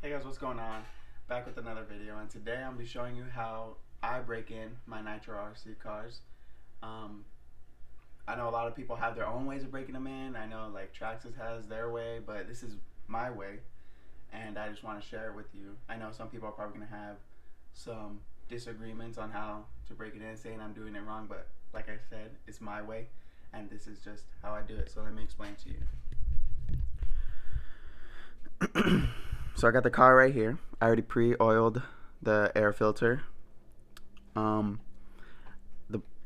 Hey guys, what's going on? Back with another video, and today I'm going to be showing you how I break in my Nitro RC cars. I know a lot of people have their own ways of breaking them in. I know like Traxxas has their way, but this is my way, and I just want to share it with you. I know some people are probably going to have some disagreements on how to break it in, saying I'm doing it wrong, but like I said, it's my way, and this is just how I do it. So let me explain to you. So I got the car right here. I already pre-oiled the air filter. The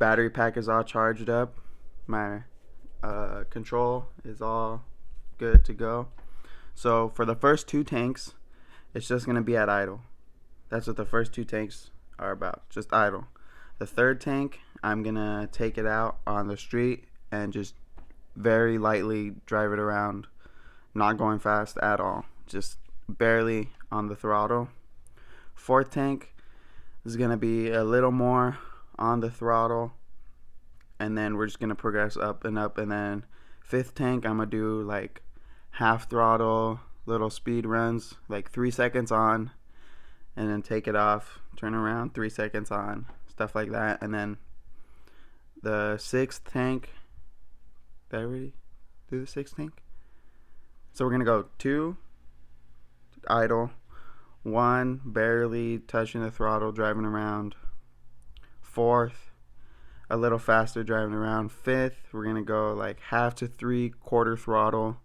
battery pack is all charged up. My control is all good to go. So for the first two tanks, it's just going to be at idle. That's what the first two tanks are about, just idle. The third tank, I'm going to take it out on the street and just very lightly drive it around, not going fast at all, just barely on the throttle. Fourth tank is going to be a little more on the throttle, and then we're just going to progress up and up. And then fifth tank, I'm going to do like half throttle, little speed runs, like 3 seconds on, and then take it off, turn around, 3 seconds on, stuff like that. And then the sixth tank, did I already do the sixth tank? So we're going to go 2 idle, 1 barely touching the throttle, driving around. Fourth, a little faster, driving around. Fifth, we're gonna go like half to 3/4 throttle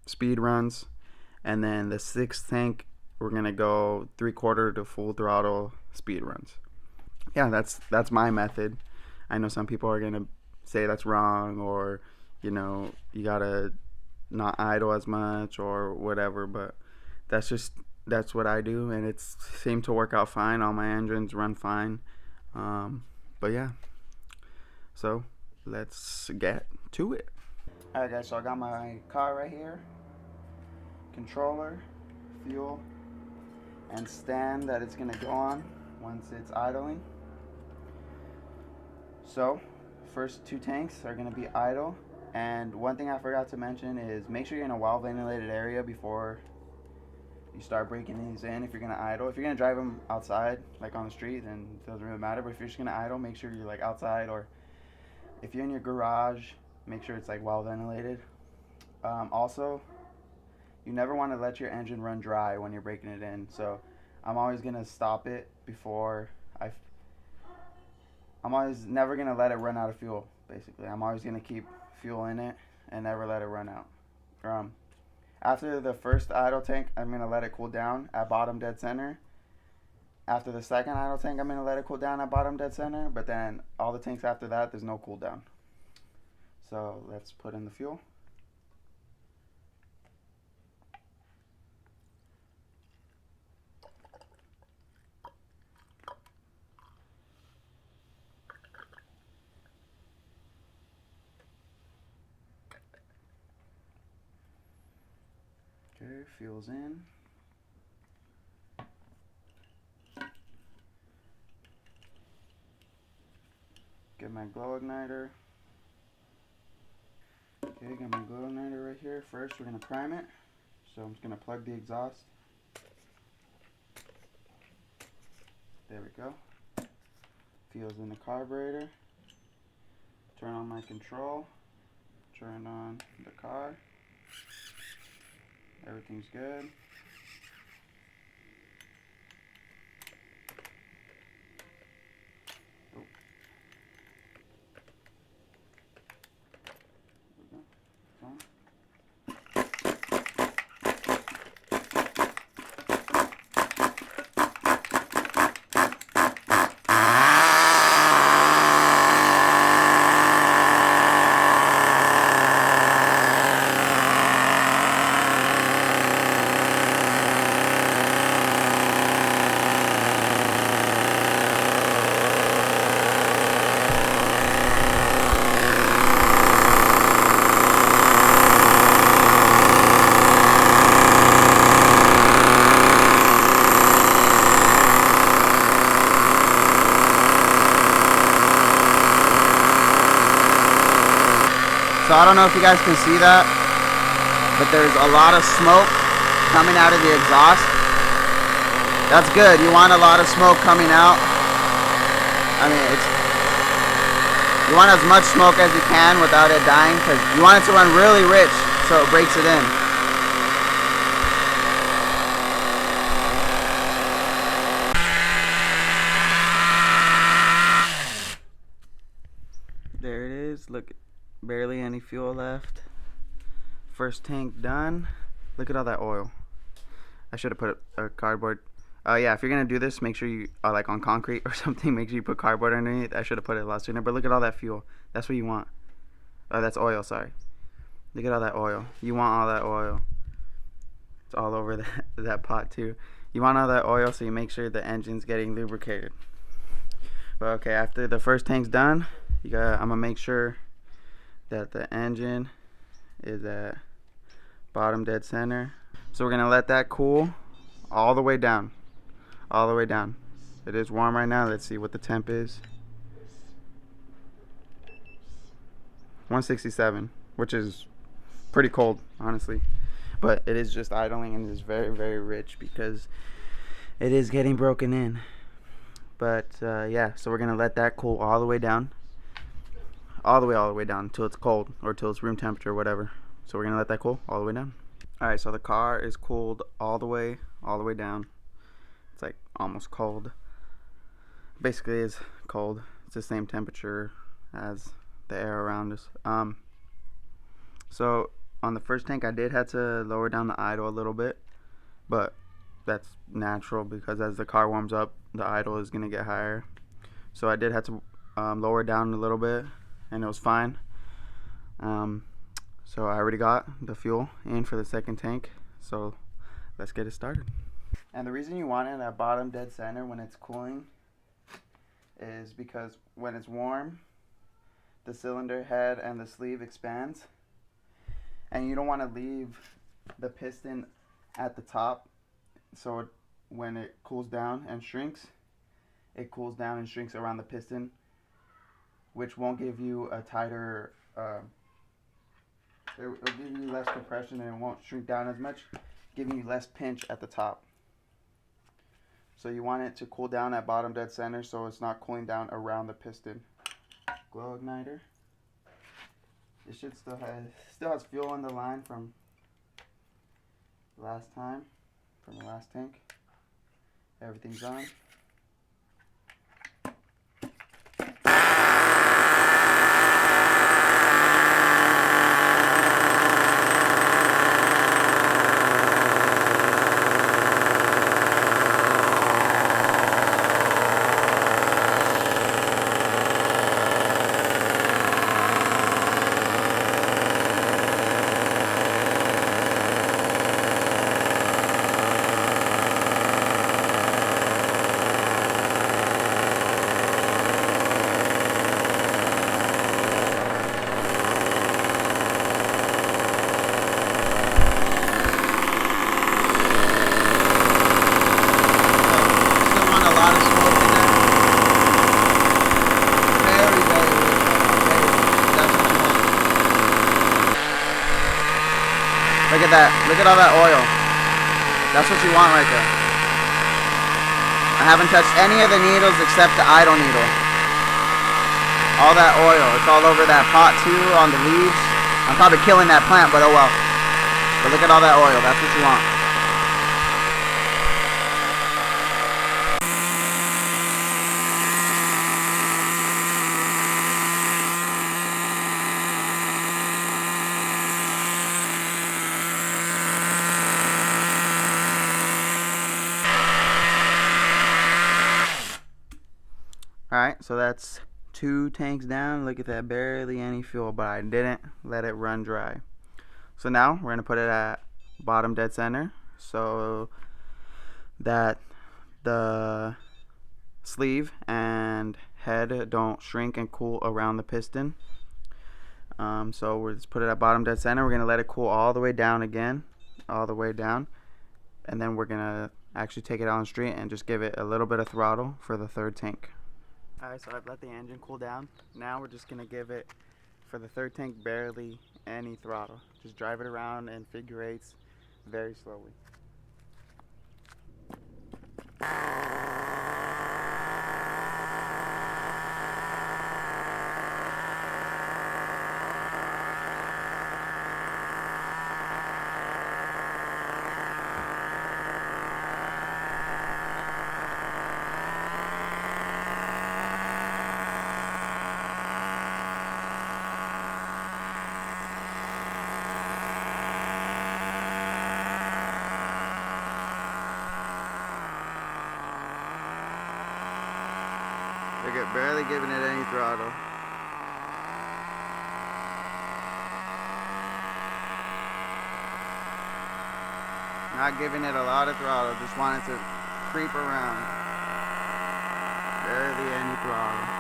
speed runs. And then the sixth tank, we're gonna go 3/4 to full throttle speed runs. Yeah, that's my method. I know some people are gonna say that's wrong, or you know, you gotta not idle as much or whatever, but that's what I do, and it's seemed to work out fine. All my engines run fine. But yeah, so let's get to it. Alright guys, so I got my car right here, controller, fuel, and stand that it's gonna go on once it's idling. So first 2 tanks are gonna be idle. And one thing I forgot to mention is make sure you're in a well-ventilated area before you start breaking these in. If you're going to idle, if you're going to drive them outside, like on the street, then it doesn't really matter. But if you're just going to idle, make sure you're like outside, or if you're in your garage, make sure it's like well-ventilated. Also, you never want to let your engine run dry when you're breaking it in. So I'm always going to stop it before I'm always never going to let it run out of fuel, basically. I'm always going to keep fuel in it and never let it run out. After the first idle tank, I'm going to let it cool down at bottom dead center. After the second idle tank, I'm going to let it cool down at bottom dead center. But then all the tanks after that, there's no cool down. So let's put in the fuel. Okay, fuel's in. Get my glow igniter. Okay, got my glow igniter right here. First, we're going to prime it. So I'm just going to plug the exhaust. There we go. Fuel's in the carburetor. Turn on my control. Turn on the car. Everything's good. Oh. There we go. It's on. So I don't know if you guys can see that, but there's a lot of smoke coming out of the exhaust, that's good. You want a lot of smoke coming out. I mean, you want as much smoke as you can without it dying, because you want it to run really rich so it breaks it in. There it is. Look, barely any fuel left. First tank done. Look at all that oil. I should have put a cardboard. Yeah, if you're gonna do this, make sure you are like on concrete or something. Make sure you put cardboard underneath. I should have put it a lot sooner. But look at all that fuel. That's what you want. That's oil. Sorry. Look at all that oil. You want all that oil. It's all over that pot too. You want all that oil, so you make sure the engine's getting lubricated. But okay, after the first tank's done, I'm gonna make sure that the engine is at bottom dead center. So we're gonna let that cool all the way down. All the way down. It is warm right now. Let's see what the temp is. 167, which is pretty cold, honestly. But it is just idling, and it is very, very rich because it is getting broken in. But yeah, so we're gonna let that cool all the way down. All the way down until it's cold, or till it's room temperature or whatever. So we're gonna let that cool all the way down. Alright, so the car is cooled all the way down. It's like almost cold. Basically it's cold. It's the same temperature as the air around us. So on the first tank I did have to lower down the idle a little bit, but that's natural because as the car warms up, the idle is gonna get higher. So I did have to lower it down a little bit, and it was fine. So I already got the fuel in for the second tank, so let's get it started. And the reason you want it at bottom dead center when it's cooling is because when it's warm, the cylinder head and the sleeve expands, and you don't want to leave the piston at the top, so when it cools down and shrinks, it cools down and shrinks around the piston, which won't give you a tighter it'll give you less compression, and it won't shrink down as much, giving you less pinch at the top. So you want it to cool down at bottom dead center so it's not cooling down around the piston. Glow igniter. It should still has fuel in the line from last time, from the last tank. Everything's on. Look at that. Look at all that oil. That's what you want right there. I haven't touched any of the needles except the idle needle. All that oil. It's all over that pot too, on the leaves. I'm probably killing that plant, but oh well. But look at all that oil. That's what you want. Alright, so that's 2 tanks down. Look at that, barely any fuel, but I didn't let it run dry. So now we're going to put it at bottom dead center so that the sleeve and head don't shrink and cool around the piston. So we'll just put it at bottom dead center. We're going to let it cool all the way down again, all the way down, and then we're going to actually take it out on the street and just give it a little bit of throttle for the third tank. Alright, so I've let the engine cool down. Now we're just going to give it, for the third tank, barely any throttle. Just drive it around in figure eights very slowly. Barely giving it any throttle. Not giving it a lot of throttle, just wanted to creep around. Barely any throttle.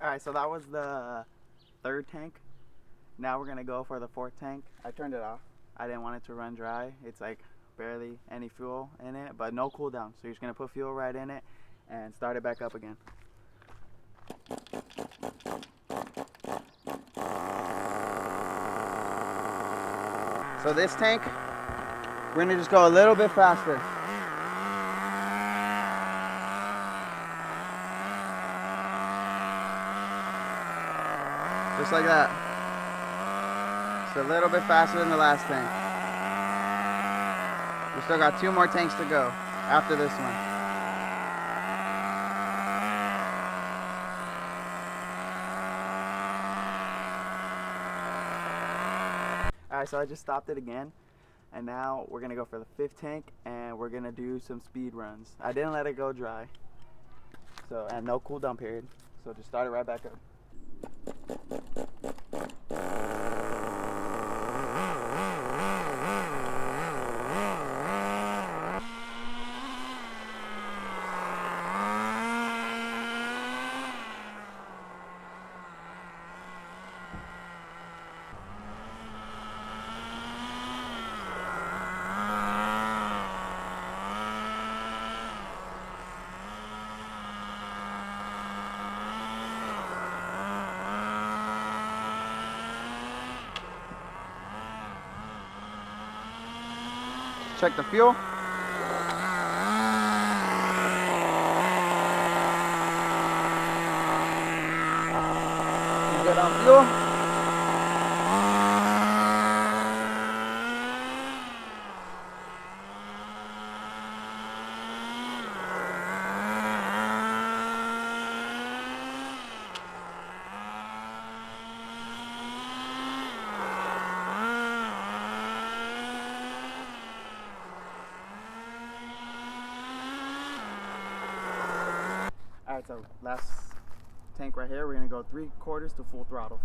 Alright, so that was the third tank. Now we're gonna go for the fourth tank. I turned it off. I didn't want it to run dry. It's like barely any fuel in it, but no cool down. So you're just gonna put fuel right in it and start it back up again. So this tank, we're gonna just go a little bit faster. Just like that. Just a little bit faster than the last tank. We still got 2 more tanks to go after this one. Alright, so I just stopped it again. And now we're going to go for the 5th tank and we're going to do some speed runs. I didn't let it go dry. So, and no cool down period. So just start it right back up. Check the fuel. Good on fuel. Alright, so last tank right here, we're going to go 3/4 to full throttle.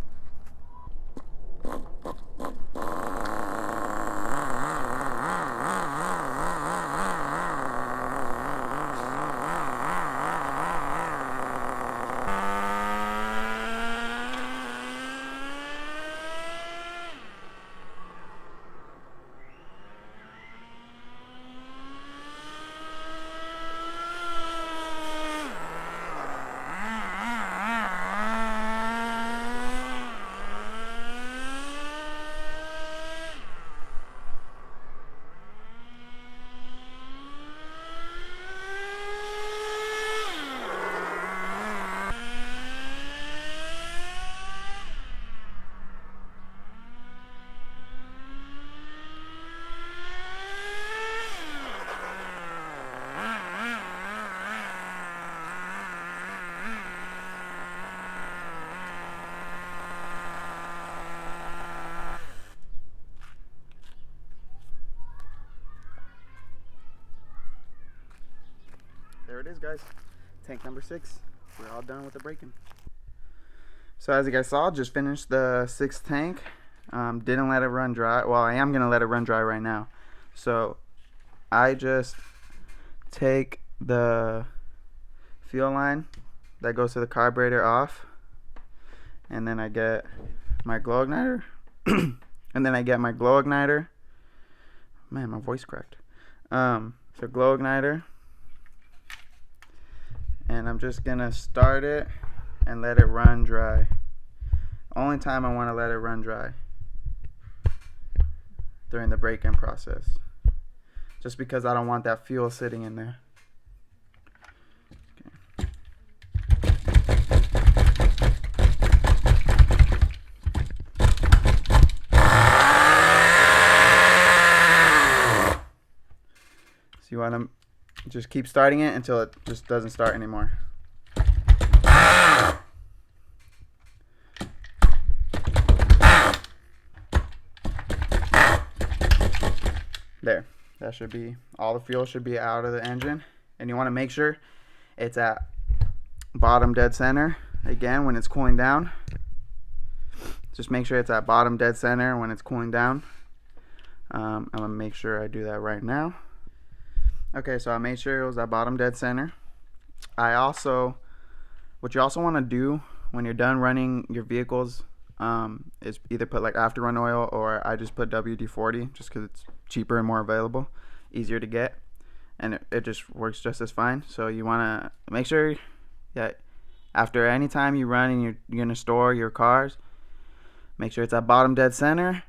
There it is, guys. Tank number 6. We're all done with the braking. So as you guys saw, just finished the 6th tank. Didn't let it run dry. Well, I am gonna let it run dry right now. So I just take the fuel line that goes to the carburetor off, and then I get my glow igniter. Man, my voice cracked. So glow igniter. And I'm just gonna start it and let it run dry. Only time I want to let it run dry during the break-in process, just because I don't want that fuel sitting in there. Okay. So you want to just keep starting it until it just doesn't start anymore. There, that should be, all the fuel should be out of the engine. And you want to make sure it's at bottom dead center. Again, when it's cooling down, just make sure it's at bottom dead center when it's cooling down. I'm gonna make sure I do that right now. Okay, so I made sure it was at bottom dead center. What you also want to do when you're done running your vehicles is either put like afterrun oil, or I just put WD-40 just because it's cheaper and more available, easier to get, and it just works just as fine. So you want to make sure that after any time you run and you're going to store your cars, make sure it's at bottom dead center,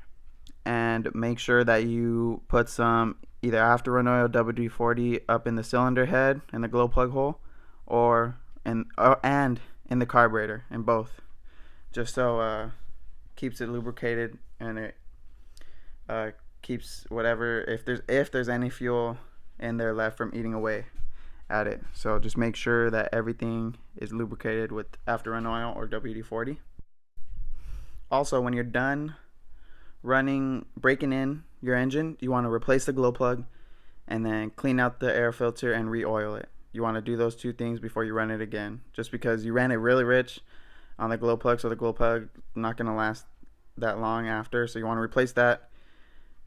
and make sure that you put some either afterrun oil, WD-40 up in the cylinder head and the glow plug hole, and in the carburetor, in both, just so keeps it lubricated, and it keeps whatever, if there's any fuel in there left, from eating away at it. So just make sure that everything is lubricated with afterrun oil or WD-40. Also, when you're done breaking in your engine, you want to replace the glow plug and then clean out the air filter and re-oil it. You want to do those two things before you run it again, just because you ran it really rich on the glow plug, so the glow plug not going to last that long after. So you want to replace that,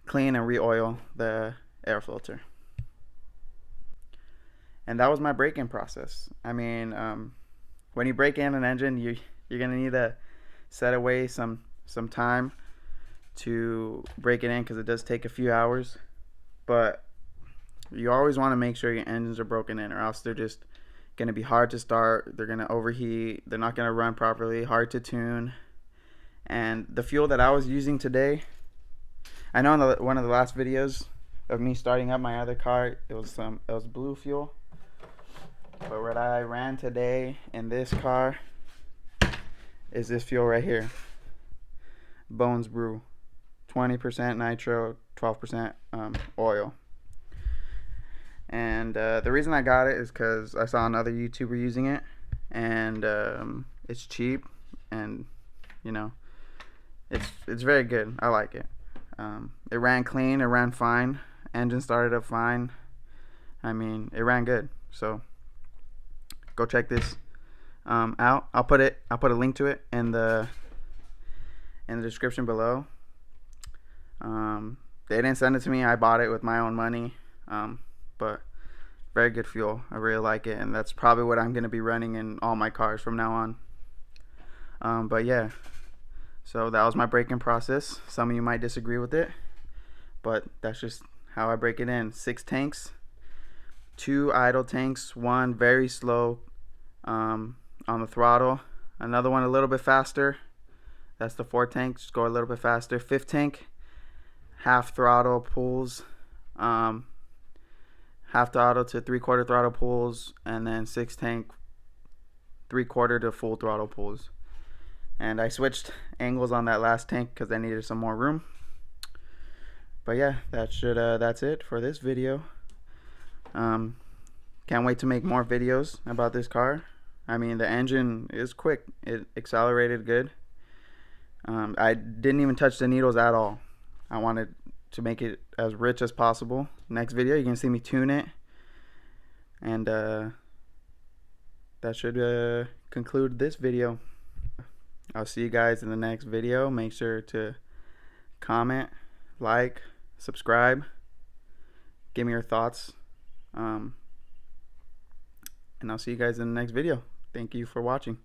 clean and re-oil the air filter. And that was my break-in process. I mean, when you break in an engine, you're going to need to set away some time to break it in, because it does take a few hours. But you always want to make sure your engines are broken in, or else they're just going to be hard to start. They're going to overheat. They're not going to run properly, hard to tune. And the fuel that I was using today, I know in one of the last videos of me starting up my other car, it was blue fuel. But what I ran today in this car is this fuel right here, Bones Brew, 20% nitro, 12% oil. And the reason I got it is because I saw another YouTuber using it, and it's cheap, and you know, it's very good. I like it. It ran clean, it ran fine, engine started up fine. I mean, it ran good. So go check this out. I'll put a link to it in the description below. They didn't send it to me. I bought it with my own money. But very good fuel. I really like it, and that's probably what I'm going to be running in all my cars from now on. But yeah, so that was my break-in process. Some of you might disagree with it, but that's just how I break it in. 6 tanks, 2 idle tanks, 1 very slow on the throttle, another one a little bit faster. That's the 4 tanks, just go a little bit faster. 5th tank, half throttle pulls, half throttle to 3/4 throttle pulls, and then 6th tank 3/4 to full throttle pulls. And I switched angles on that last tank because I needed some more room. But yeah, that's it for this video. Can't wait to make more videos about this car. I mean, the engine is quick. It accelerated good. I didn't even touch the needles at all. I wanted to make it as rich as possible. Next video, you can see me tune it. And that should conclude this video. I'll see you guys in the next video. Make sure to comment, like, subscribe, give me your thoughts. And I'll see you guys in the next video. Thank you for watching.